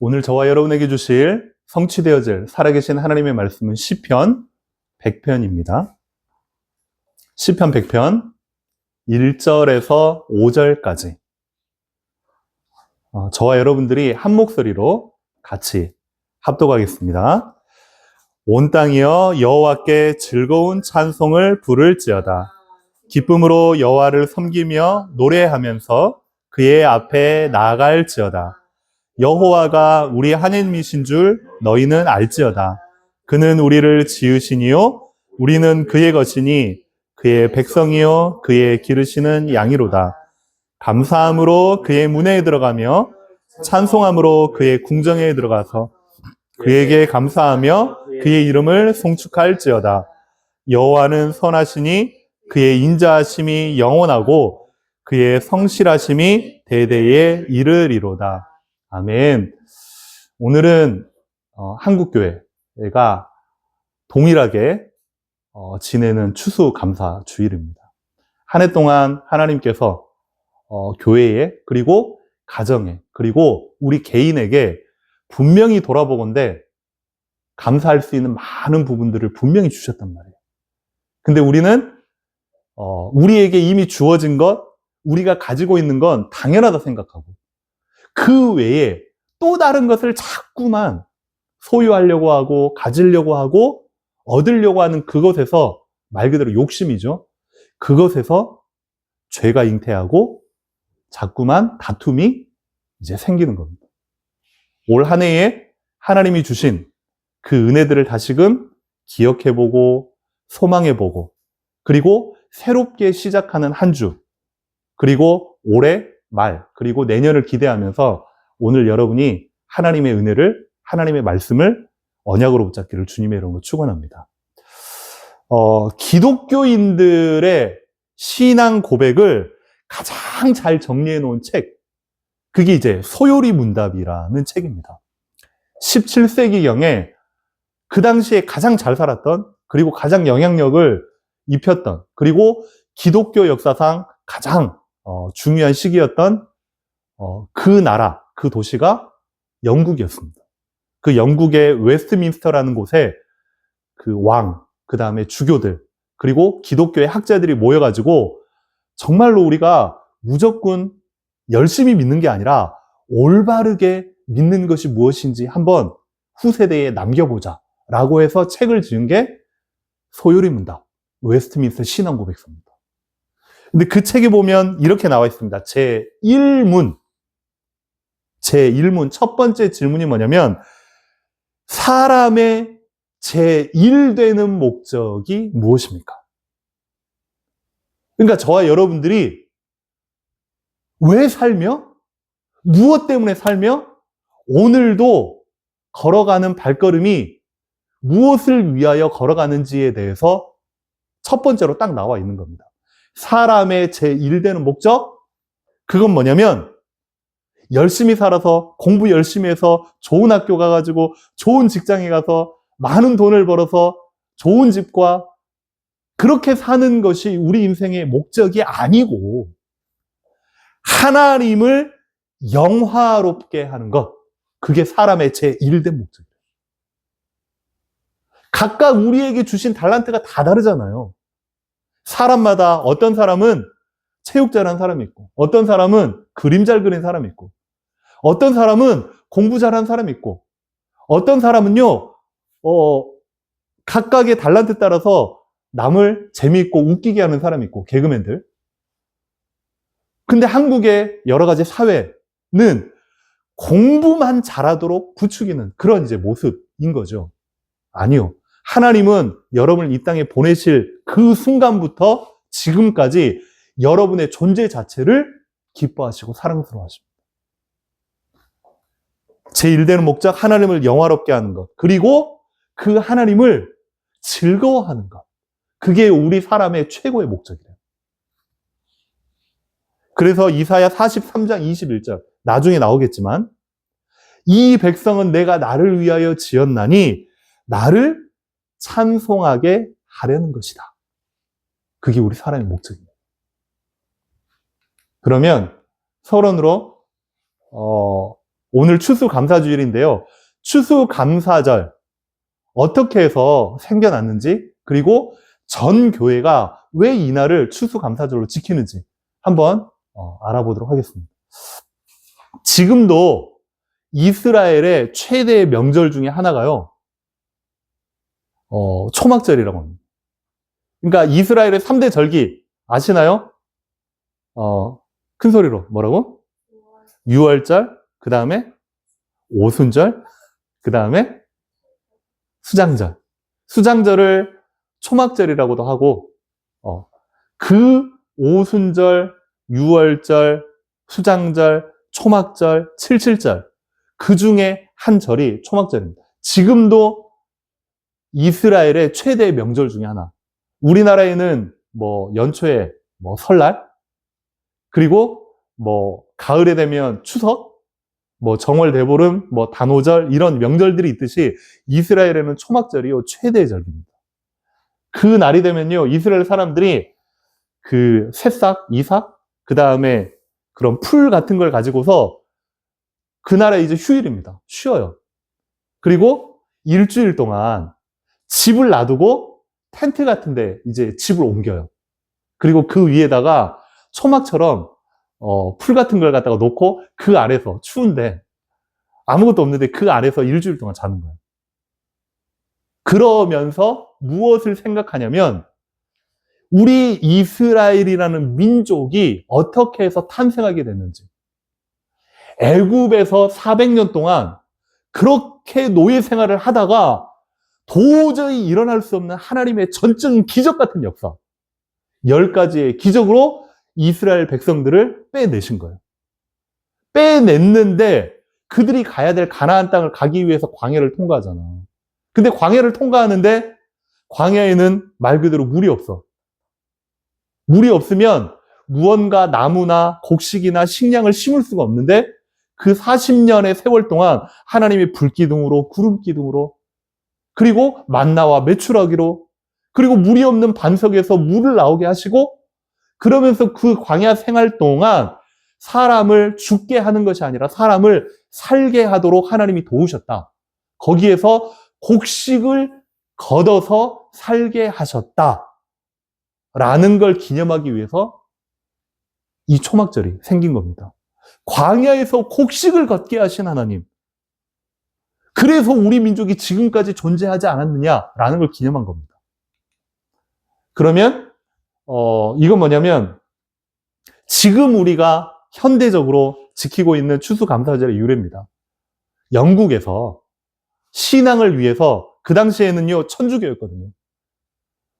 오늘 저와 여러분에게 주실 성취되어질 살아계신 하나님의 말씀은 시편 100편입니다. 시편 100편 1절에서 5절까지 저와 여러분들이 한 목소리로 같이 합독하겠습니다. 온 땅이여 여호와께 즐거운 찬송을 부를지어다. 기쁨으로 여호와를 섬기며 노래하면서 그의 앞에 나아갈지어다. 여호와가 우리 하나님이신 줄 너희는 알지어다. 그는 우리를 지으시니요 우리는 그의 것이니 그의 백성이요 그의 기르시는 양이로다. 감사함으로 그의 문에 들어가며 찬송함으로 그의 궁정에 들어가서 그에게 감사하며 그의 이름을 송축할지어다. 여호와는 선하시니 그의 인자하심이 영원하고 그의 성실하심이 대대에 이르리로다. 아멘. 오늘은 한국교회가 동일하게 지내는 추수감사 주일입니다. 한 해 동안 하나님께서 교회에 그리고 가정에 그리고 우리 개인에게 분명히 돌아보건대 감사할 수 있는 많은 부분들을 분명히 주셨단 말이에요. 근데 우리는 우리에게 이미 주어진 것, 우리가 가지고 있는 건 당연하다 생각하고 그 외에 또 다른 것을 자꾸만 소유하려고 하고 가지려고 하고 얻으려고 하는 그것에서 말 그대로 욕심이죠. 그것에서 죄가 잉태하고 자꾸만 다툼이 이제 생기는 겁니다. 올 한 해에 하나님이 주신 그 은혜들을 다시금 기억해보고 소망해보고 그리고 새롭게 시작하는 한 주 그리고 올해 말 그리고 내년을 기대하면서 오늘 여러분이 하나님의 은혜를 하나님의 말씀을 언약으로 붙잡기를 주님의 이름으로 축원합니다. 기독교인들의 신앙 고백을 가장 잘 정리해 놓은 책, 그게 이제 소요리 문답이라는 책입니다. 17세기경에 그 당시에 가장 잘 살았던 그리고 가장 영향력을 입혔던 그리고 기독교 역사상 가장 중요한 시기였던 그 나라, 그 도시가 영국이었습니다. 그 영국의 웨스트민스터라는 곳에 그 왕, 그 다음에 주교들, 그리고 기독교의 학자들이 모여가지고 정말로 우리가 무조건 열심히 믿는 게 아니라 올바르게 믿는 것이 무엇인지 한번 후세대에 남겨보자 라고 해서 책을 지은 게 소요리 문답, 웨스트민스터 신앙 고백서입니다. 근데 그 책에 보면 이렇게 나와 있습니다. 제1문 첫 번째 질문이 뭐냐면 사람의 제1되는 목적이 무엇입니까? 그러니까 저와 여러분들이 왜 살며 무엇 때문에 살며 오늘도 걸어가는 발걸음이 무엇을 위하여 걸어가는지에 대해서 첫 번째로 딱 나와 있는 겁니다. 사람의 제1되는 목적? 그건 뭐냐면 열심히 살아서 공부 열심히 해서 좋은 학교 가가지고 좋은 직장에 가서 많은 돈을 벌어서 좋은 집과 그렇게 사는 것이 우리 인생의 목적이 아니고 하나님을 영화롭게 하는 것, 그게 사람의 제1된 목적이에요. 각각 우리에게 주신 달란트가 다 다르잖아요. 사람마다 어떤 사람은 체육 잘하는 사람이 있고 어떤 사람은 그림 잘 그리는 사람이 있고 어떤 사람은 공부 잘하는 사람이 있고 어떤 사람은요 각각의 달란트 따라서 남을 재미있고 웃기게 하는 사람이 있고 개그맨들. 근데 한국의 여러 가지 사회는 공부만 잘하도록 부추기는 그런 이제 모습인 거죠. 아니요. 하나님은 여러분을 이 땅에 보내실 그 순간부터 지금까지 여러분의 존재 자체를 기뻐하시고 사랑스러워하십니다. 제1되는 목적, 하나님을 영화롭게 하는 것. 그리고 그 하나님을 즐거워하는 것. 그게 우리 사람의 최고의 목적이래요. 그래서 이사야 43장 21절, 나중에 나오겠지만 이 백성은 내가 나를 위하여 지었나니 나를 찬송하게 하려는 것이다. 그게 우리 사람의 목적입니다. 그러면 서론으로 오늘 추수감사주일인데요. 추수감사절 어떻게 해서 생겨났는지, 그리고 전 교회가 왜 이날을 추수감사절로 지키는지 한번 알아보도록 하겠습니다. 지금도 이스라엘의 최대의 명절 중에 하나가요, 초막절이라고 합니다. 그러니까 이스라엘의 3대 절기 아시나요? 큰 소리로 뭐라고? 유월절, 그 다음에 오순절, 그 다음에 수장절. 수장절을 초막절이라고도 하고, 그 오순절, 유월절, 수장절, 초막절, 칠칠절, 그 중에 한 절이 초막절입니다. 지금도 이스라엘의 최대의 명절 중에 하나. 우리나라에는 연초에 설날, 그리고 가을에 되면 추석, 정월 대보름, 단오절, 이런 명절들이 있듯이 이스라엘에는 초막절이요, 최대의 절기입니다. 그 날이 되면요, 이스라엘 사람들이 그 새싹, 이삭, 그 다음에 그런 풀 같은 걸 가지고서 그날에 이제 휴일입니다. 쉬어요. 그리고 일주일 동안 집을 놔두고 텐트 같은데 이제 집을 옮겨요. 그리고 그 위에다가 초막처럼 풀 같은 걸 갖다가 놓고 그 아래서, 추운데 아무것도 없는데 그 아래서 일주일 동안 자는 거예요. 그러면서 무엇을 생각하냐면, 우리 이스라엘이라는 민족이 어떻게 해서 탄생하게 됐는지, 애굽에서 400년 동안 그렇게 노예 생활을 하다가 도저히 일어날 수 없는 하나님의 전적인 기적 같은 역사, 10가지의 기적으로 이스라엘 백성들을 빼내신 거예요. 빼냈는데 그들이 가야 될 가나안 땅을 가기 위해서 광야를 통과하잖아. 근데 광야를 통과하는데 광야에는 말 그대로 물이 없어. 물이 없으면 무언가 나무나 곡식이나 식량을 심을 수가 없는데, 그 40년의 세월 동안 하나님이 불기둥으로, 구름기둥으로, 그리고 만나와 메추라기로, 그리고 물이 없는 반석에서 물을 나오게 하시고, 그러면서 그 광야 생활 동안 사람을 죽게 하는 것이 아니라 사람을 살게 하도록 하나님이 도우셨다. 거기에서 곡식을 걷어서 살게 하셨다. 라는 걸 기념하기 위해서 이 초막절이 생긴 겁니다. 광야에서 곡식을 걷게 하신 하나님. 그래서 우리 민족이 지금까지 존재하지 않았느냐라는 걸 기념한 겁니다. 그러면 이건 뭐냐면, 지금 우리가 현대적으로 지키고 있는 추수감사절의 유래입니다. 영국에서 신앙을 위해서, 그 당시에는요, 천주교였거든요.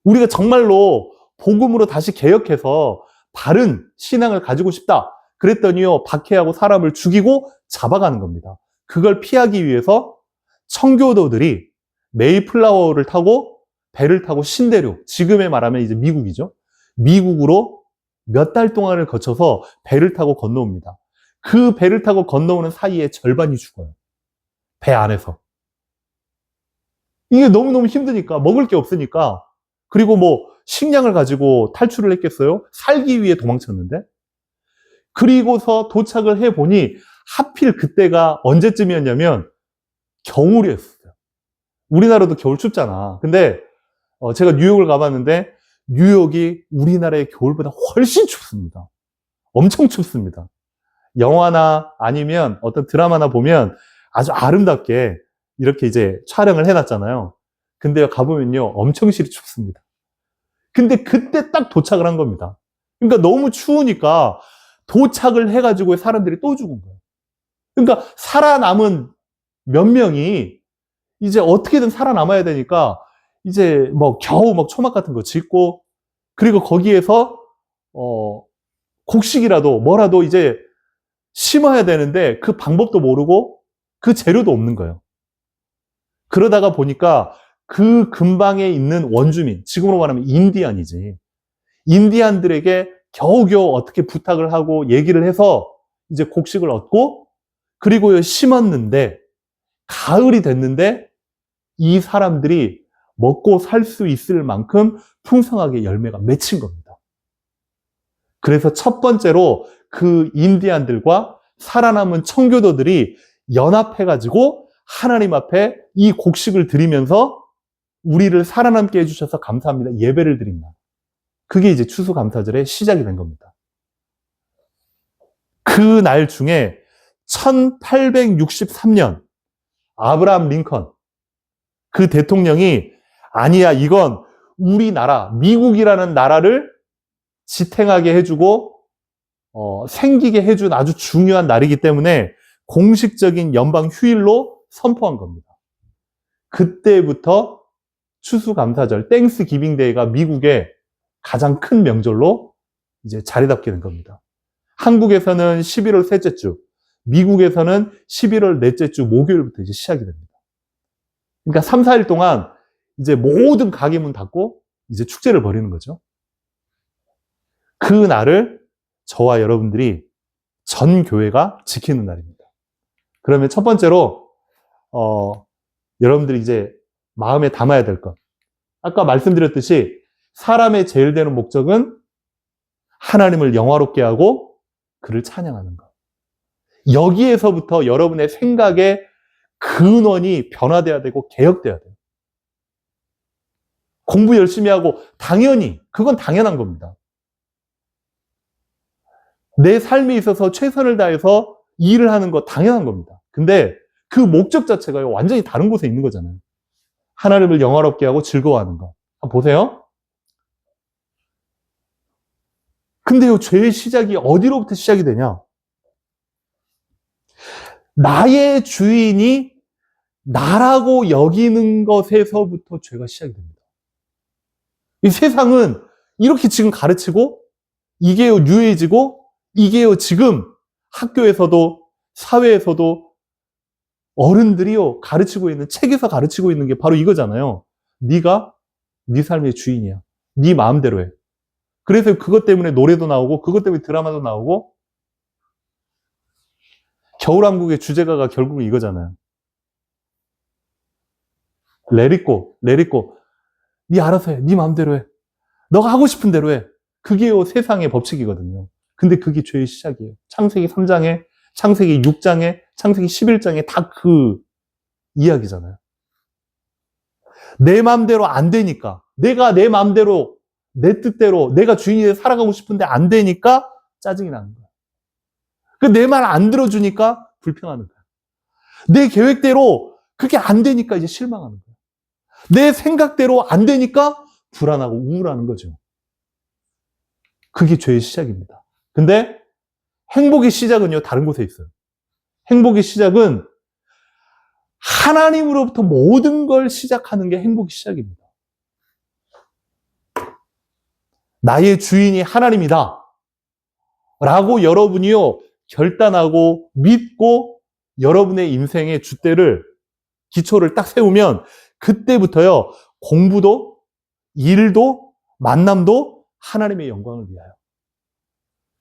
우리가 정말로 복음으로 다시 개혁해서 바른 신앙을 가지고 싶다. 그랬더니요, 박해하고 사람을 죽이고 잡아가는 겁니다. 그걸 피하기 위해서 청교도들이 메이플라워를 타고, 배를 타고 신대륙, 지금에 말하면 이제 미국이죠. 미국으로 몇 달 동안을 거쳐서 배를 타고 건너옵니다. 그 배를 타고 건너오는 사이에 절반이 죽어요. 배 안에서. 이게 너무너무 힘드니까, 먹을 게 없으니까, 그리고 식량을 가지고 탈출을 했겠어요? 살기 위해 도망쳤는데? 그리고서 도착을 해보니 하필 그때가 언제쯤이었냐면 겨울이었어요. 우리나라도 겨울 춥잖아. 근데 제가 뉴욕을 가봤는데 뉴욕이 우리나라의 겨울보다 훨씬 춥습니다. 엄청 춥습니다. 영화나 아니면 어떤 드라마나 보면 아주 아름답게 이렇게 이제 촬영을 해놨잖아요. 근데 가보면요, 엄청 실이 춥습니다. 근데 그때 딱 도착을 한 겁니다. 그러니까 너무 추우니까 도착을 해가지고 사람들이 또 죽은 거예요. 그러니까 살아남은 몇 명이 이제 어떻게든 살아남아야 되니까 이제 겨우 초막 같은 거 짓고, 그리고 거기에서 곡식이라도 뭐라도 이제 심어야 되는데 그 방법도 모르고 그 재료도 없는 거예요. 그러다가 보니까 그 근방에 있는 원주민, 지금으로 말하면 인디안이지, 인디안들에게 겨우겨우 어떻게 부탁을 하고 얘기를 해서 이제 곡식을 얻고, 그리고 심었는데 가을이 됐는데 이 사람들이 먹고 살 수 있을 만큼 풍성하게 열매가 맺힌 겁니다. 그래서 첫 번째로 그 인디안들과 살아남은 청교도들이 연합해가지고 하나님 앞에 이 곡식을 드리면서 우리를 살아남게 해주셔서 감사합니다. 예배를 드립니다. 그게 이제 추수감사절의 시작이 된 겁니다. 그 날 중에 1863년 아브라함 링컨 그 대통령이 아니야, 이건 우리나라, 미국이라는 나라를 지탱하게 해주고 생기게 해준 아주 중요한 날이기 때문에 공식적인 연방 휴일로 선포한 겁니다. 그때부터 추수감사절, 땡스기빙 데이가 미국의 가장 큰 명절로 이제 자리 잡게 된 겁니다. 한국에서는 11월 셋째 주, 미국에서는 11월 넷째 주 목요일부터 이제 시작이 됩니다. 그러니까 3, 4일 동안 이제 모든 가게 문 닫고 이제 축제를 벌이는 거죠. 그 날을 저와 여러분들이 전 교회가 지키는 날입니다. 그러면 첫 번째로 여러분들이 이제 마음에 담아야 될 것. 아까 말씀드렸듯이 사람의 제일 되는 목적은 하나님을 영화롭게 하고 그를 찬양하는 것. 여기에서부터 여러분의 생각의 근원이 변화돼야 되고 개혁돼야 돼요. 공부 열심히 하고 당연히 그건 당연한 겁니다. 내 삶에 있어서 최선을 다해서 일을 하는 거 당연한 겁니다. 근데 그 목적 자체가 완전히 다른 곳에 있는 거잖아요. 하나님을 영화롭게 하고 즐거워하는 거. 한번 보세요. 근데요, 죄의 시작이 어디로부터 시작이 되냐? 나의 주인이 나라고 여기는 것에서부터 죄가 시작이 됩니다. 이 세상은 이렇게 지금 가르치고 이게요 유해지고 이게요 지금 학교에서도 사회에서도 어른들이요 가르치고 있는 책에서 가르치고 있는 게 바로 이거잖아요. 네가 네 삶의 주인이야. 네 마음대로 해. 그래서 그것 때문에 노래도 나오고 그것 때문에 드라마도 나오고 겨울왕국의 주제가가 결국은 이거잖아요. Let it go, let it go. 네 알아서 해. 네 마음대로 해. 너가 하고 싶은 대로 해. 그게요 세상의 법칙이거든요. 근데 그게 죄의 시작이에요. 창세기 3장에, 창세기 6장에, 창세기 11장에 다 그 이야기잖아요. 내 마음대로 안 되니까, 내가 내 마음대로, 내 뜻대로, 내가 주인이 돼서 살아가고 싶은데 안 되니까 짜증이 나는 거야. 내 말 안 들어주니까 불평하는 거야. 내 계획대로 그게 안 되니까 이제 실망하는 거야. 내 생각대로 안 되니까 불안하고 우울하는 거죠. 그게 죄의 시작입니다. 근데 행복의 시작은요, 다른 곳에 있어요. 행복의 시작은 하나님으로부터 모든 걸 시작하는 게 행복의 시작입니다. 나의 주인이 하나님이다. 라고 여러분이요, 결단하고 믿고 여러분의 인생의 줏대를, 기초를 딱 세우면 그때부터요, 공부도, 일도, 만남도 하나님의 영광을 위하여.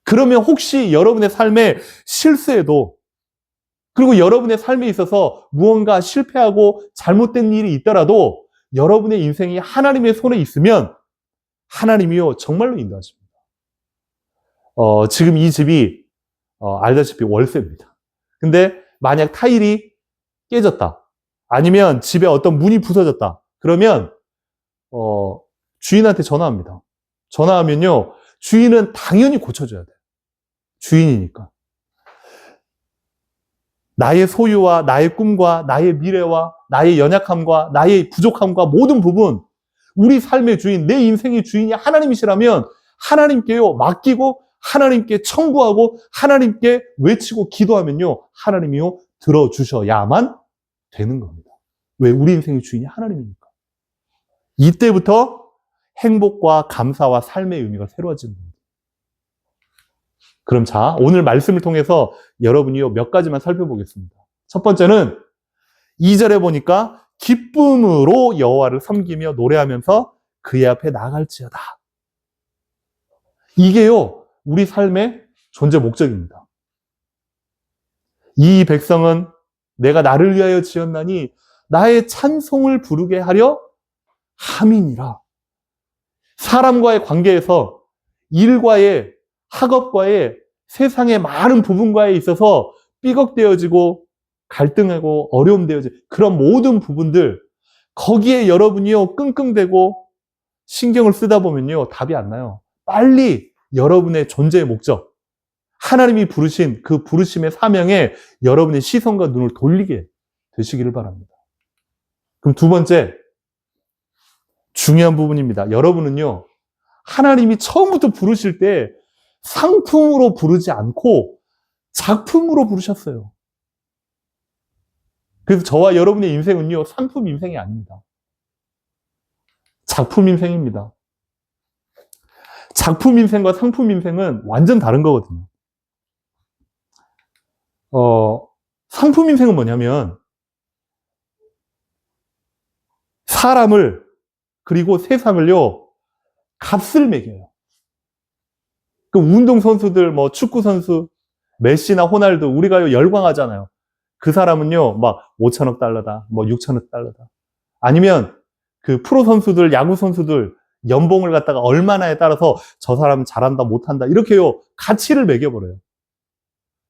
그러면 혹시 여러분의 삶에 실수해도 그리고 여러분의 삶에 있어서 무언가 실패하고 잘못된 일이 있더라도 여러분의 인생이 하나님의 손에 있으면 하나님이요 정말로 인도하십니다. 지금 이 집이 알다시피 월세입니다. 근데 만약 타일이 깨졌다 아니면 집에 어떤 문이 부서졌다 그러면 주인한테 전화합니다. 전화하면요 주인은 당연히 고쳐줘야 돼요. 주인이니까. 나의 소유와 나의 꿈과 나의 미래와 나의 연약함과 나의 부족함과 모든 부분, 우리 삶의 주인, 내 인생의 주인이 하나님이시라면 하나님께요 맡기고 하나님께 청구하고 하나님께 외치고 기도하면요 하나님이요 들어주셔야만 되는 겁니다. 왜? 우리 인생의 주인이 하나님이니까. 이때부터 행복과 감사와 삶의 의미가 새로워지는 겁니다. 그럼 자, 오늘 말씀을 통해서 여러분이요 몇 가지만 살펴보겠습니다. 첫 번째는 2절에 보니까 기쁨으로 여호와를 섬기며 노래하면서 그의 앞에 나아갈지어다. 이게요 우리 삶의 존재 목적입니다. 이 백성은 내가 나를 위하여 지었나니 나의 찬송을 부르게 하려 함이니라. 사람과의 관계에서 일과의 학업과의 세상의 많은 부분과에 있어서 삐걱대어지고 갈등하고 어려움되어져 그런 모든 부분들 거기에 여러분이요 끙끙대고 신경을 쓰다 보면요 답이 안 나요. 빨리 여러분의 존재의 목적, 하나님이 부르신 그 부르심의 사명에 여러분의 시선과 눈을 돌리게 되시기를 바랍니다. 그럼 두 번째 중요한 부분입니다. 여러분은요 하나님이 처음부터 부르실 때 상품으로 부르지 않고 작품으로 부르셨어요. 그래서 저와 여러분의 인생은요 상품 인생이 아닙니다. 작품 인생입니다. 작품 인생과 상품 인생은 완전 다른 거거든요. 상품 인생은 뭐냐면 사람을 그리고 세상을요 값을 매겨요. 그 운동선수들 뭐 축구선수 메시나 호날두 우리가 열광하잖아요. 그 사람은요 막 5천억 달러다 뭐 6천억 달러다 아니면 그 프로 선수들 야구 선수들 연봉을 갖다가 얼마나에 따라서 저 사람 잘한다 못한다 이렇게요 가치를 매겨버려요.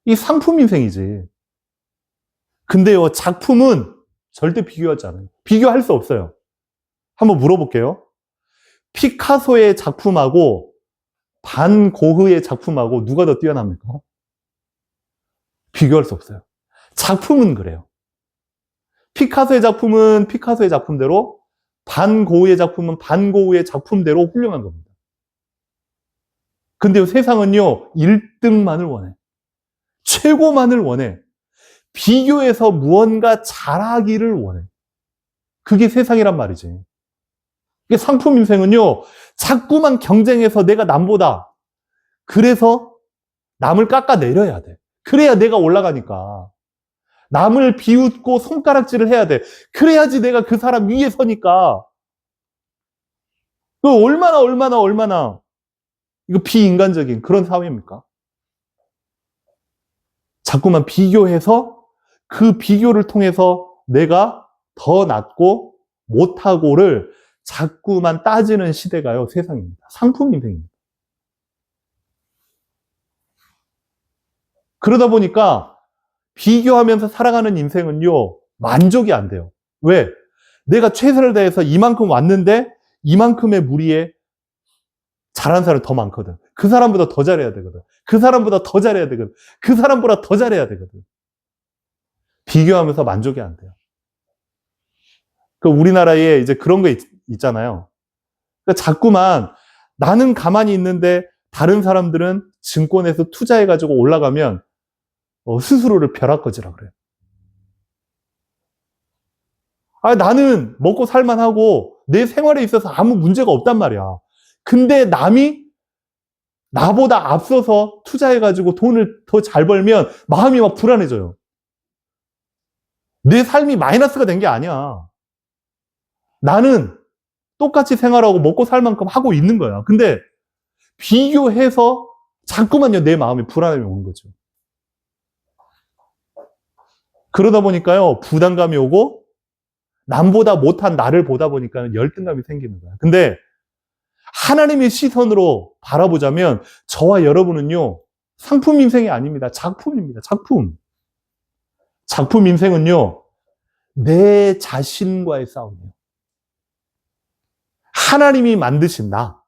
이 상품 인생이지. 근데요 작품은 절대 비교하지 않아요. 비교할 수 없어요. 한번 물어볼게요. 피카소의 작품하고 반 고흐의 작품하고 누가 더 뛰어납니까? 비교할 수 없어요. 작품은 그래요. 피카소의 작품은 피카소의 작품대로, 반 고흐의 작품은 반 고흐의 작품대로 훌륭한 겁니다. 근데 세상은요 1등만을 원해. 최고만을 원해. 비교해서 무언가 잘하기를 원해. 그게 세상이란 말이지. 이게 상품 인생은요 자꾸만 경쟁해서 내가 남보다 그래서 남을 깎아내려야 돼. 그래야 내가 올라가니까. 남을 비웃고 손가락질을 해야 돼. 그래야지 내가 그 사람 위에 서니까. 그 얼마나 이거 비인간적인 그런 사회입니까? 자꾸만 비교해서 그 비교를 통해서 내가 더 낫고 못하고를 자꾸만 따지는 시대가요 세상입니다. 상품 인생입니다. 그러다 보니까 비교하면서 살아가는 인생은요 만족이 안 돼요. 왜? 내가 최선을 다해서 이만큼 왔는데 이만큼의 무리에 잘하는 사람이 더 많거든. 그 사람보다 더 잘해야 되거든. 그 사람보다 더 잘해야 되거든. 그 사람보다 더 잘해야 되거든. 비교하면서 만족이 안 돼요. 그 우리나라에 이제 그런 거 있잖아요. 그러니까 자꾸만 나는 가만히 있는데 다른 사람들은 증권에서 투자해가지고 올라가면 스스로를 벼락거지라 그래요. 나는 먹고 살만하고 내 생활에 있어서 아무 문제가 없단 말이야. 근데 남이 나보다 앞서서 투자해가지고 돈을 더 잘 벌면 마음이 막 불안해져요. 내 삶이 마이너스가 된 게 아니야. 나는 똑같이 생활하고 먹고 살 만큼 하고 있는 거야. 근데 비교해서 자꾸만요 내 마음이 불안함이 오는 거죠. 그러다 보니까요 부담감이 오고 남보다 못한 나를 보다 보니까 열등감이 생기는 거야. 근데 하나님의 시선으로 바라보자면 저와 여러분은요 상품 인생이 아닙니다. 작품입니다. 작품. 작품 인생은요 내 자신과의 싸움이에요. 하나님이 만드신 나,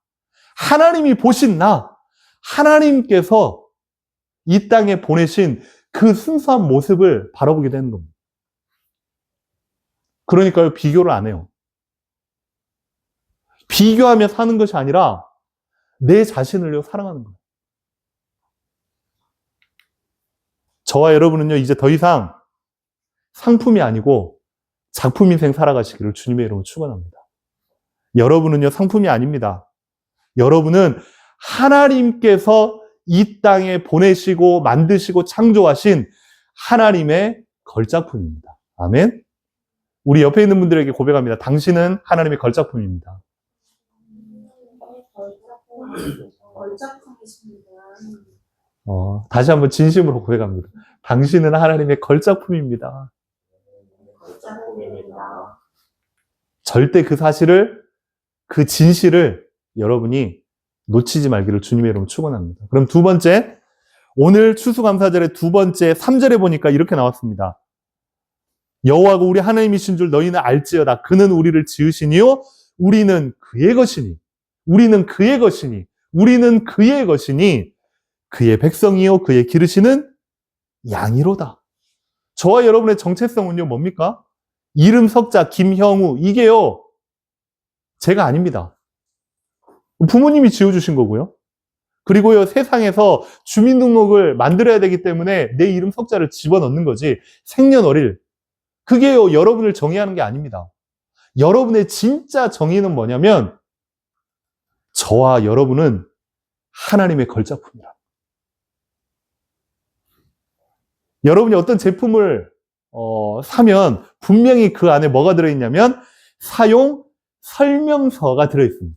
하나님이 보신 나, 하나님께서 이 땅에 보내신 그 순수한 모습을 바라보게 되는 겁니다. 그러니까요 비교를 안 해요. 비교하며 사는 것이 아니라 내 자신을요 사랑하는 거예요. 저와 여러분은요 이제 더 이상 상품이 아니고 작품 인생 살아가시기를 주님의 이름으로 축원합니다. 여러분은요 상품이 아닙니다. 여러분은 하나님께서 이 땅에 보내시고 만드시고 창조하신 하나님의 걸작품입니다. 아멘. 우리 옆에 있는 분들에게 고백합니다. 당신은 하나님의 걸작품입니다. 걸작품이십니다. 다시 한번 진심으로 고백합니다. 당신은 하나님의 걸작품입니다. 걸작품입니다. 절대 그 사실을, 그 진실을 여러분이 놓치지 말기를 주님의 이름으로 축원합니다. 그럼 두 번째, 오늘 추수감사절의 두 번째 3절에 보니까 이렇게 나왔습니다. 여호와가 우리 하나님이신 줄 너희는 알지어다. 그는 우리를 지으시니요 우리는 그의 것이니 우리는 그의 것이니 우리는 그의 것이니 그의 백성이요 그의 기르시는 양이로다. 저와 여러분의 정체성은요 뭡니까? 이름 석자 김형우 이게요 제가 아닙니다. 부모님이 지어주신 거고요. 그리고요 세상에서 주민등록을 만들어야 되기 때문에 내 이름 석자를 집어넣는 거지 생년월일 그게요 여러분을 정의하는 게 아닙니다. 여러분의 진짜 정의는 뭐냐면 저와 여러분은 하나님의 걸작품이라. 여러분이 어떤 제품을 사면 분명히 그 안에 뭐가 들어있냐면 사용 설명서가 들어있습니다.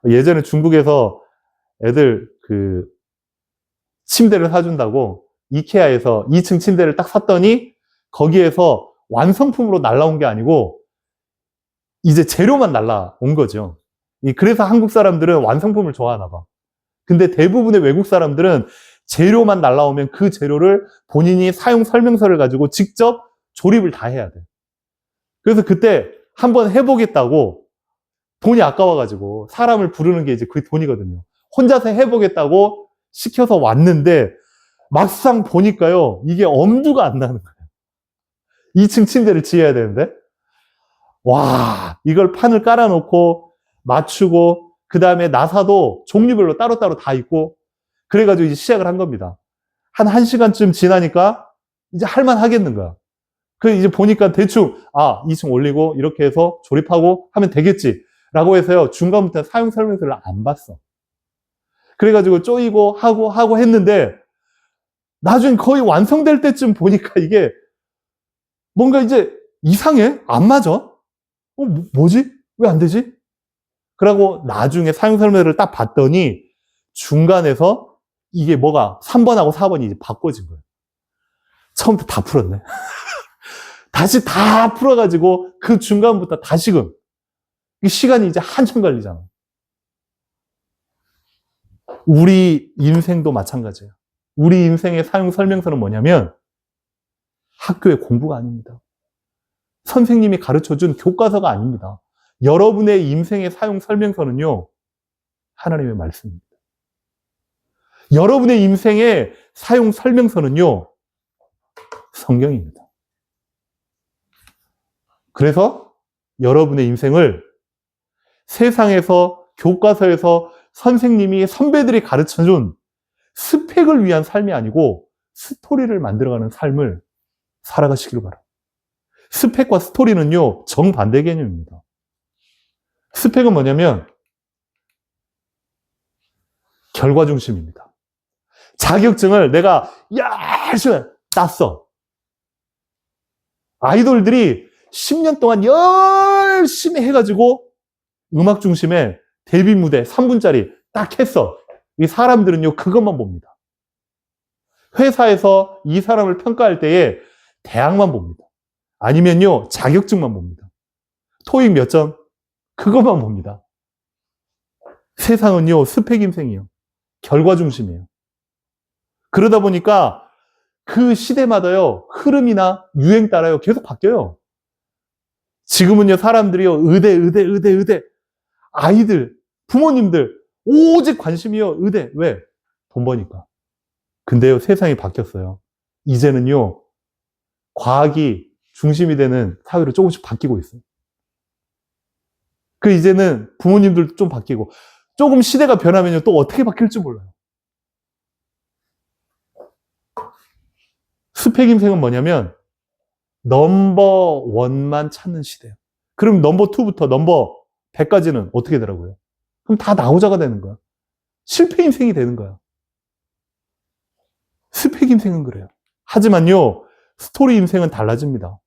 예전에 중국에서 애들 그 침대를 사준다고 이케아에서 2층 침대를 딱 샀더니 거기에서 완성품으로 날라온 게 아니고 이제 재료만 날라온 거죠. 그래서 한국 사람들은 완성품을 좋아하나 봐. 근데 대부분의 외국 사람들은 재료만 날라오면 그 재료를 본인이 사용 설명서를 가지고 직접 조립을 다 해야 돼. 그래서 그때 한번 해보겠다고 돈이 아까워가지고 사람을 부르는 게 이제 그 돈이거든요. 혼자서 해보겠다고 시켜서 왔는데 막상 보니까요 이게 엄두가 안 나는 거예요. 2층 침대를 지어야 되는데 와 이걸 판을 깔아놓고 맞추고 그 다음에 나사도 종류별로 따로따로 다 있고 그래가지고 이제 시작을 한 겁니다. 한 1시간쯤 지나니까 이제 할만 하겠는가. 그 이제 보니까 대충 2층 올리고 이렇게 해서 조립하고 하면 되겠지 라고 해서요 중간부터 사용 설명서를 안 봤어. 그래가지고 쪼이고 하고 했는데 나중에 거의 완성될 때쯤 보니까 이게 뭔가 이제 이상해? 안 맞아? 뭐지? 왜 안 되지? 그러고 나중에 사용 설명서를 딱 봤더니 중간에서 이게 뭐가 3번하고 4번이 이제 바꿔진 거예요. 처음부터 다 풀었네. 다시 다 풀어가지고 그 중간부터 다시금 시간이 이제 한참 걸리잖아. 우리 인생도 마찬가지예요. 우리 인생의 사용 설명서는 뭐냐면 학교의 공부가 아닙니다. 선생님이 가르쳐준 교과서가 아닙니다. 여러분의 인생의 사용 설명서는요 하나님의 말씀입니다. 여러분의 인생의 사용 설명서는요 성경입니다. 그래서 여러분의 인생을 세상에서 교과서에서 선생님이 선배들이 가르쳐준 스펙을 위한 삶이 아니고 스토리를 만들어가는 삶을 살아가시길 바랍니다. 스펙과 스토리는요 정반대 개념입니다. 스펙은 뭐냐면 결과 중심입니다. 자격증을 내가 열심히 땄어. 아이돌들이 10년 동안 열심히 해가지고 음악 중심에 데뷔 무대 3분짜리 딱 했어. 이 사람들은요 그것만 봅니다. 회사에서 이 사람을 평가할 때에 대학만 봅니다. 아니면요 자격증만 봅니다. 토익 몇 점? 그것만 봅니다. 세상은요 스펙 인생이에요. 결과 중심이에요. 그러다 보니까 그 시대마다요 흐름이나 유행 따라요 계속 바뀌어요. 지금은요 사람들이요 의대 아이들 부모님들 오직 관심이요 의대. 왜? 돈 버니까. 근데요 세상이 바뀌었어요. 이제는요 과학이 중심이 되는 사회로 조금씩 바뀌고 있어요. 그 이제는 부모님들도 좀 바뀌고 조금 시대가 변하면요 또 어떻게 바뀔지 몰라요. 스펙 인생은 뭐냐면 넘버 원만 찾는 시대예요. 그럼 넘버 2부터 넘버 100까지는 어떻게 되라고요? 그럼 다 나오자가 되는 거야. 실패 인생이 되는 거야. 스펙 인생은 그래요. 하지만요 스토리 인생은 달라집니다.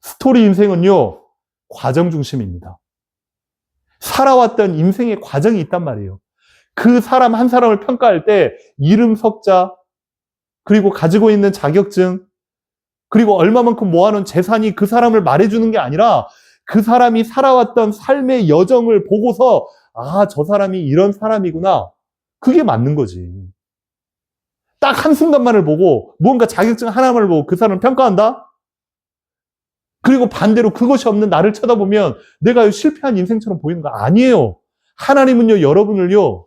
스토리 인생은요 과정 중심입니다. 살아왔던 인생의 과정이 있단 말이에요. 그 사람 한 사람을 평가할 때 이름 석자 그리고 가지고 있는 자격증 그리고 얼마만큼 모아놓은 재산이 그 사람을 말해주는 게 아니라 그 사람이 살아왔던 삶의 여정을 보고서 저 사람이 이런 사람이구나. 그게 맞는 거지. 딱 한순간만을 보고 뭔가 자격증 하나만을 보고 그 사람을 평가한다? 그리고 반대로 그것이 없는 나를 쳐다보면 내가 실패한 인생처럼 보이는 거 아니에요. 하나님은요, 여러분을요,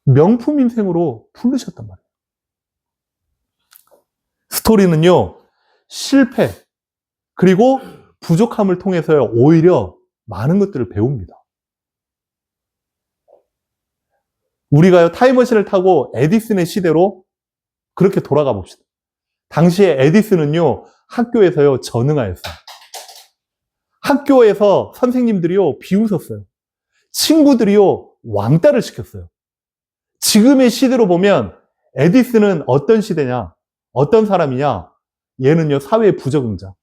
명품 인생으로 부르셨단 말이에요. 스토리는요, 실패, 그리고 부족함을 통해서요, 오히려 많은 것들을 배웁니다. 우리가요, 타임머신을 타고 에디슨의 시대로 그렇게 돌아가 봅시다. 당시에 에디슨은요, 학교에서요, 전응하였어요. 학교에서 선생님들이요, 비웃었어요. 친구들이요, 왕따를 시켰어요. 지금의 시대로 보면 에디슨은 어떤 시대냐? 어떤 사람이냐? 얘는요, 사회 부적응자,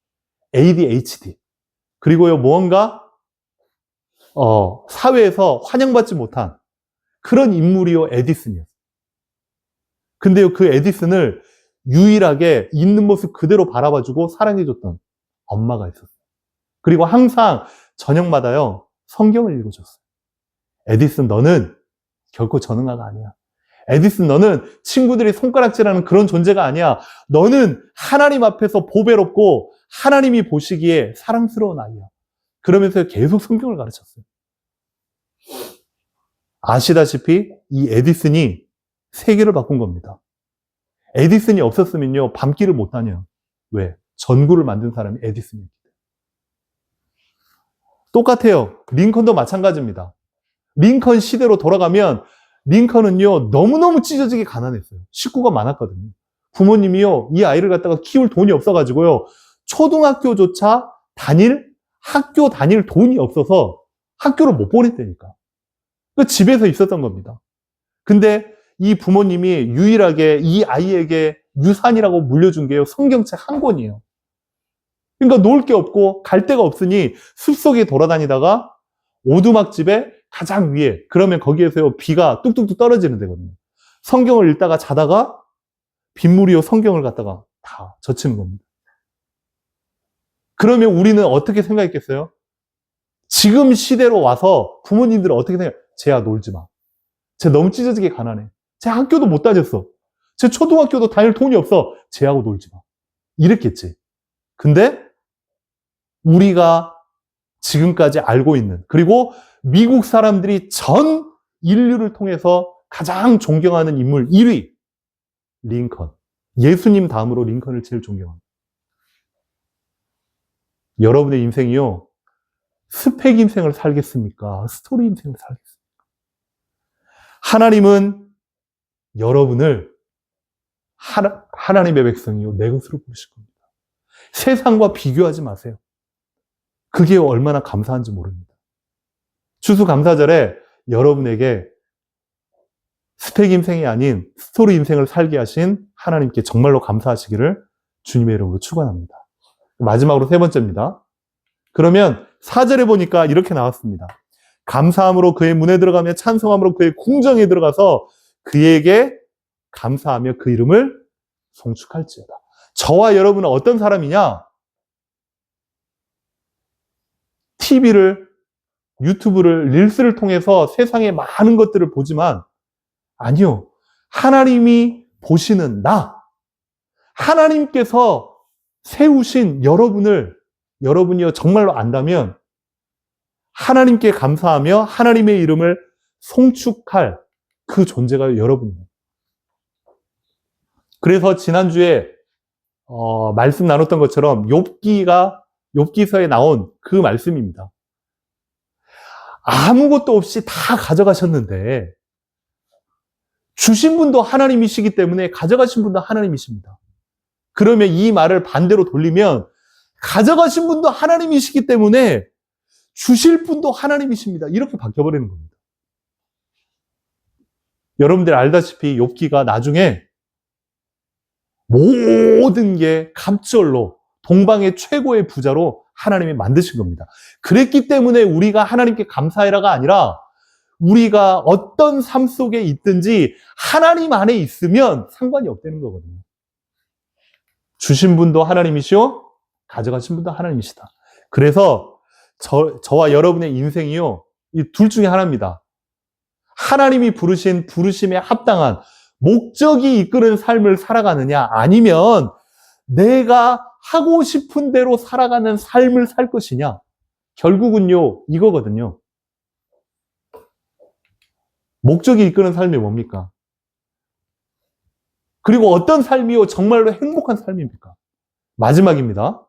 ADHD. 그리고요, 무언가, 사회에서 환영받지 못한 그런 인물이요, 에디슨이었어요. 근데요, 그 에디슨을 유일하게 있는 모습 그대로 바라봐주고 사랑해줬던 엄마가 있었어요. 그리고 항상 저녁마다요, 성경을 읽어줬어요. 에디슨, 너는 결코 전응아가 아니야. 에디슨, 너는 친구들이 손가락질하는 그런 존재가 아니야. 너는 하나님 앞에서 보배롭고 하나님이 보시기에 사랑스러운 아이야. 그러면서 계속 성경을 가르쳤어요. 아시다시피 이 에디슨이 세계를 바꾼 겁니다. 에디슨이 없었으면요, 밤길을 못 다녀요. 왜? 전구를 만든 사람이 에디슨이에요. 똑같아요. 링컨도 마찬가지입니다. 링컨 시대로 돌아가면 링컨은요, 너무너무 찢어지게 가난했어요. 식구가 많았거든요. 부모님이요, 이 아이를 갖다가 키울 돈이 없어가지고요, 초등학교조차 학교 다닐 돈이 없어서 학교를 못 보냈다니까. 그 집에서 있었던 겁니다. 근데 이 부모님이 유일하게 이 아이에게 유산이라고 물려준 게요, 성경책 한 권이에요. 그러니까 놓을 게 없고 갈 데가 없으니 숲속에 돌아다니다가 오두막집에 가장 위에, 그러면 거기에서요, 비가 뚝뚝뚝 떨어지는 데거든요. 성경을 읽다가 자다가 빗물이요, 성경을 갖다가 다 젖히는 겁니다. 그러면 우리는 어떻게 생각했겠어요? 지금 시대로 와서 부모님들은 어떻게 생각해요? 쟤야 놀지 마. 쟤 너무 찢어지게 가난해. 쟤 학교도 못 다녔어. 쟤 초등학교도 다닐 돈이 없어. 쟤하고 놀지 마. 이랬겠지. 근데 우리가 지금까지 알고 있는, 그리고 미국 사람들이 전 인류를 통해서 가장 존경하는 인물 1위, 링컨. 예수님 다음으로 링컨을 제일 존경합니다. 여러분의 인생이요, 스펙 인생을 살겠습니까? 스토리 인생을 살겠습니까? 하나님은 여러분을 하나님의 백성이요, 내 것으로 부르실 겁니다. 세상과 비교하지 마세요. 그게 얼마나 감사한지 모릅니다. 추수감사절에 여러분에게 스펙 인생이 아닌 스토리 인생을 살게 하신 하나님께 정말로 감사하시기를 주님의 이름으로 축원합니다. 마지막으로 세 번째입니다. 그러면 4절에 보니까 이렇게 나왔습니다. 감사함으로 그의 문에 들어가며 찬송함으로 그의 궁정에 들어가서 그에게 감사하며 그 이름을 송축할지어다. 저와 여러분은 어떤 사람이냐? TV를, 유튜브를, 릴스를 통해서 세상의 많은 것들을 보지만, 아니요, 하나님이 보시는 나, 하나님께서 세우신 여러분이요, 정말로 안다면 하나님께 감사하며 하나님의 이름을 송축할 그 존재가 여러분이에요. 그래서 지난주에 말씀 나눴던 것처럼 욥기서에 나온 그 말씀입니다. 아무것도 없이 다 가져가셨는데 주신 분도 하나님이시기 때문에 가져가신 분도 하나님이십니다. 그러면 이 말을 반대로 돌리면 가져가신 분도 하나님이시기 때문에 주실 분도 하나님이십니다. 이렇게 바뀌어버리는 겁니다. 여러분들 알다시피 욥기가 나중에 모든 게 갑절로 동방의 최고의 부자로 하나님이 만드신 겁니다. 그랬기 때문에 우리가 하나님께 감사해라가 아니라 우리가 어떤 삶 속에 있든지 하나님 안에 있으면 상관이 없다는 거거든요. 주신 분도 하나님이시오, 가져가신 분도 하나님이시다. 그래서 저와 여러분의 인생이요, 이 둘 중에 하나입니다. 하나님이 부르신 부르심에 합당한 목적이 이끄는 삶을 살아가느냐, 아니면 내가 하고 싶은 대로 살아가는 삶을 살 것이냐? 결국은요, 이거거든요. 목적이 이끄는 삶이 뭡니까? 그리고 어떤 삶이요, 정말로 행복한 삶입니까? 마지막입니다.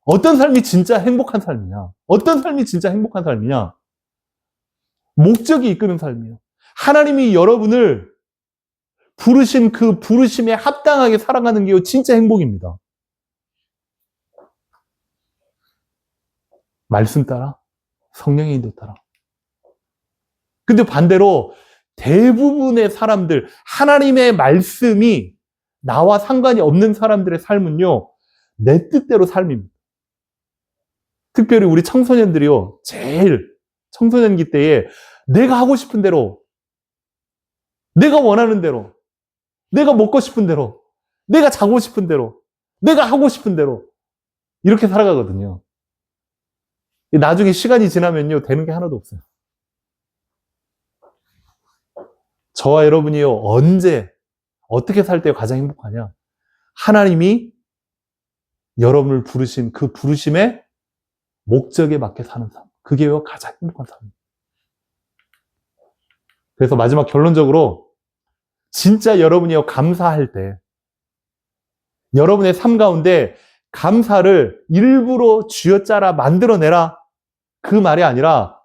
어떤 삶이 진짜 행복한 삶이냐? 어떤 삶이 진짜 행복한 삶이냐? 목적이 이끄는 삶이에요. 하나님이 여러분을 부르신 그 부르심에 합당하게 살아가는 게요, 진짜 행복입니다. 말씀 따라, 성령의 인도 따라. 근데 반대로 대부분의 사람들, 하나님의 말씀이 나와 상관이 없는 사람들의 삶은요, 내 뜻대로 삶입니다. 특별히 우리 청소년들이요, 제일 청소년기 때에 내가 하고 싶은 대로, 내가 원하는 대로, 내가 먹고 싶은 대로, 내가 자고 싶은 대로, 내가 하고 싶은 대로 이렇게 살아가거든요. 나중에 시간이 지나면요, 되는 게 하나도 없어요. 저와 여러분이요, 언제, 어떻게 살 때 가장 행복하냐? 하나님이 여러분을 부르신 그 부르심의 목적에 맞게 사는 삶. 그게 가장 행복한 삶입니다. 그래서 마지막 결론적으로 진짜 여러분이요, 감사할 때 여러분의 삶 가운데 감사를 일부러 쥐어짜라 만들어내라, 그 말이 아니라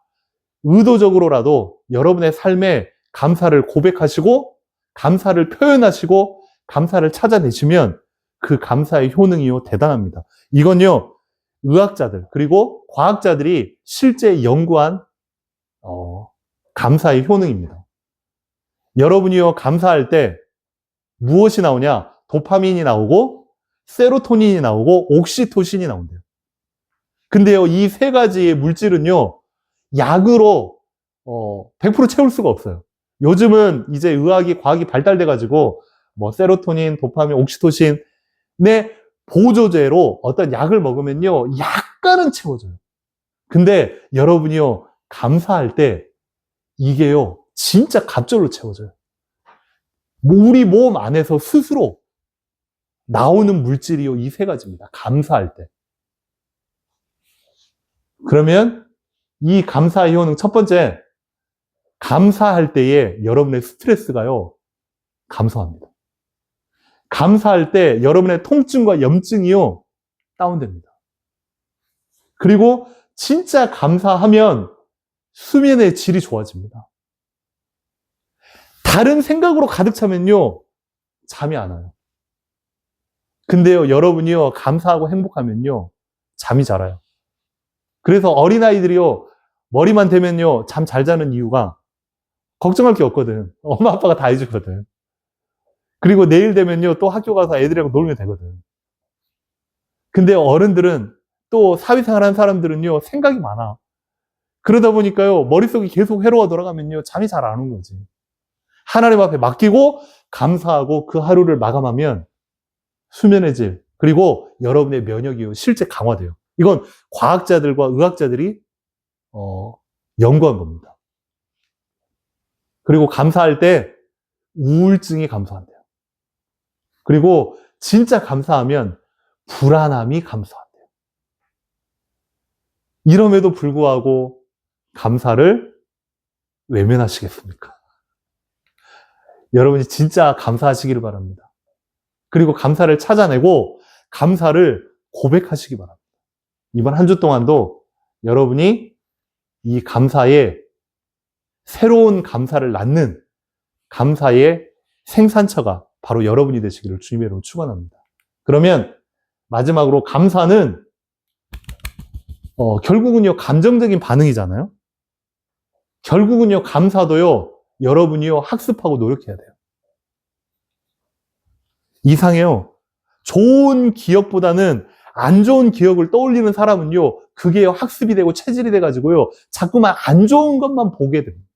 의도적으로라도 여러분의 삶에 감사를 고백하시고 감사를 표현하시고 감사를 찾아내시면 그 감사의 효능이요, 대단합니다. 이건요, 의학자들 그리고 과학자들이 실제 연구한 감사의 효능입니다. 여러분이요, 감사할 때 무엇이 나오냐? 도파민이 나오고 세로토닌이 나오고 옥시토신이 나온대요. 근데요, 이 세 가지의 물질은요, 약으로 100% 채울 수가 없어요. 요즘은 이제 의학이, 과학이 발달돼가지고 뭐 세로토닌, 도파민, 옥시토신의 보조제로 어떤 약을 먹으면요, 약간은 채워져요. 근데 여러분이요, 감사할 때 이게요, 진짜 갑절로 채워져요. 우리 몸 안에서 스스로 나오는 물질이요, 이 세 가지입니다. 감사할 때. 그러면 이 감사의 효능, 첫 번째, 감사할 때에 여러분의 스트레스가요, 감소합니다. 감사할 때 여러분의 통증과 염증이요, 다운됩니다. 그리고 진짜 감사하면 수면의 질이 좋아집니다. 다른 생각으로 가득 차면요, 잠이 안 와요. 근데요, 여러분이요, 감사하고 행복하면요, 잠이 잘 와요. 그래서 어린아이들이요, 머리만 대면요, 잠 잘 자는 이유가 걱정할 게 없거든. 엄마 아빠가 다 해주거든. 그리고 내일 되면요, 또 학교 가서 애들이랑 놀면 되거든. 근데 어른들은, 또 사회생활 하는 사람들은요, 생각이 많아. 그러다 보니까요, 머릿속이 계속 회로가 돌아가면요, 잠이 잘 안 오는 거지. 하나님 앞에 맡기고 감사하고 그 하루를 마감하면 수면의 질, 그리고 여러분의 면역이 실제 강화돼요. 이건 과학자들과 의학자들이 연구한 겁니다. 그리고 감사할 때 우울증이 감소한대요. 그리고 진짜 감사하면 불안함이 감소한대요. 이럼에도 불구하고 감사를 외면하시겠습니까? 여러분이 진짜 감사하시기를 바랍니다. 그리고 감사를 찾아내고 감사를 고백하시기 바랍니다. 이번 한 주 동안도 여러분이 이 감사에, 새로운 감사를 낳는 감사의 생산처가 바로 여러분이 되시기를 주님의 이름으로 축원합니다. 그러면 마지막으로 감사는 결국은요, 감정적인 반응이잖아요. 결국은요, 감사도요, 여러분이요, 학습하고 노력해야 돼요. 이상해요. 좋은 기억보다는 안 좋은 기억을 떠올리는 사람은요, 그게 학습이 되고 체질이 돼가지고요, 자꾸만 안 좋은 것만 보게 됩니다.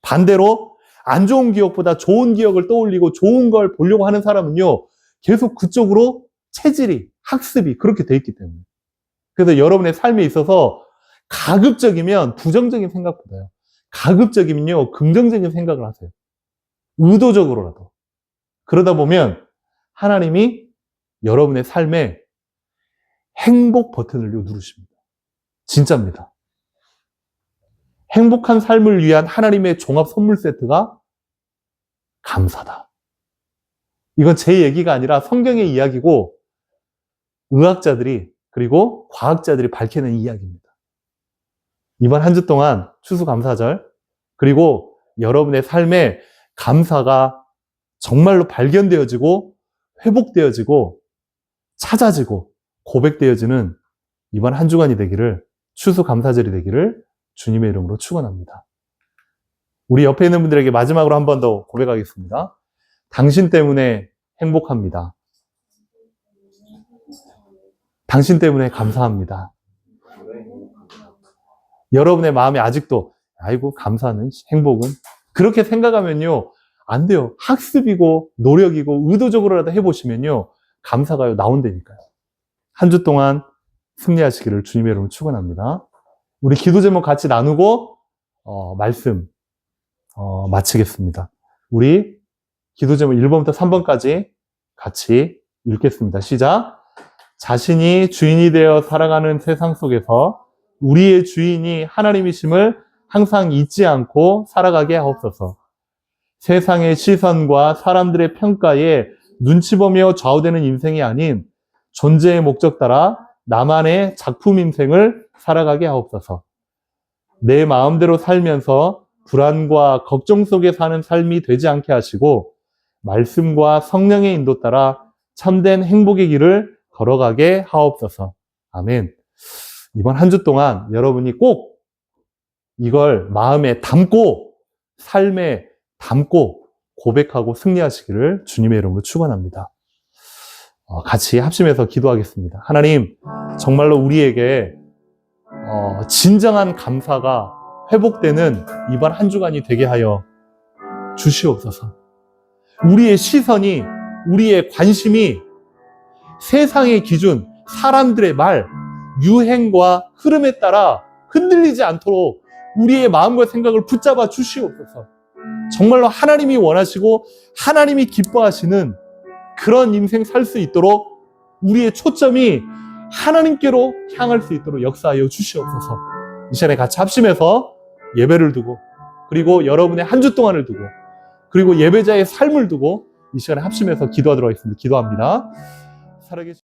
반대로 안 좋은 기억보다 좋은 기억을 떠올리고 좋은 걸 보려고 하는 사람은요, 계속 그쪽으로 체질이, 학습이 그렇게 돼 있기 때문에. 그래서 여러분의 삶에 있어서 가급적이면 부정적인 생각보다요, 가급적이면요, 긍정적인 생각을 하세요. 의도적으로라도. 그러다 보면 하나님이 여러분의 삶에 행복 버튼을 누르십니다. 진짜입니다. 행복한 삶을 위한 하나님의 종합 선물 세트가 감사다. 이건 제 얘기가 아니라 성경의 이야기고 의학자들이 그리고 과학자들이 밝혀낸 이야기입니다. 이번 한 주 동안 추수감사절 그리고 여러분의 삶에 감사가 정말로 발견되어지고 회복되어지고 찾아지고 고백되어지는 이번 한 주간이 되기를, 추수감사절이 되기를 주님의 이름으로 축원합니다. 우리 옆에 있는 분들에게 마지막으로 한 번 더 고백하겠습니다. 당신 때문에 행복합니다. 당신 때문에 감사합니다. 여러분의 마음에 아직도 아이고 감사는 행복은 그렇게 생각하면요 안 돼요. 학습이고 노력이고 의도적으로라도 해보시면요 감사가 나온다니까요. 한 주 동안 승리하시기를 주님의 이름으로 축원합니다. 우리 기도 제목 같이 나누고 말씀 마치겠습니다. 우리 기도 제목 1번부터 3번까지 같이 읽겠습니다. 시작. 자신이 주인이 되어 살아가는 세상 속에서 우리의 주인이 하나님이심을 항상 잊지 않고 살아가게 하옵소서. 세상의 시선과 사람들의 평가에 눈치 보며 좌우되는 인생이 아닌 존재의 목적 따라 나만의 작품 인생을 살아가게 하옵소서. 내 마음대로 살면서 불안과 걱정 속에 사는 삶이 되지 않게 하시고 말씀과 성령의 인도 따라 참된 행복의 길을 걸어가게 하옵소서. 아멘. 이번 한 주 동안 여러분이 꼭 이걸 마음에 담고 삶에 담고 고백하고 승리하시기를 주님의 이름으로 축원합니다. 같이 합심해서 기도하겠습니다. 하나님, 정말로 우리에게 진정한 감사가 회복되는 이번 한 주간이 되게 하여 주시옵소서. 우리의 시선이, 우리의 관심이 세상의 기준, 사람들의 말, 유행과 흐름에 따라 흔들리지 않도록 우리의 마음과 생각을 붙잡아 주시옵소서. 정말로 하나님이 원하시고 하나님이 기뻐하시는 그런 인생 살 수 있도록 우리의 초점이 하나님께로 향할 수 있도록 역사하여 주시옵소서. 이 시간에 같이 합심해서 예배를 두고 그리고 여러분의 한 주 동안을 두고 그리고 예배자의 삶을 두고 이 시간에 합심해서 기도하도록 하겠습니다. 기도합니다. 살아계신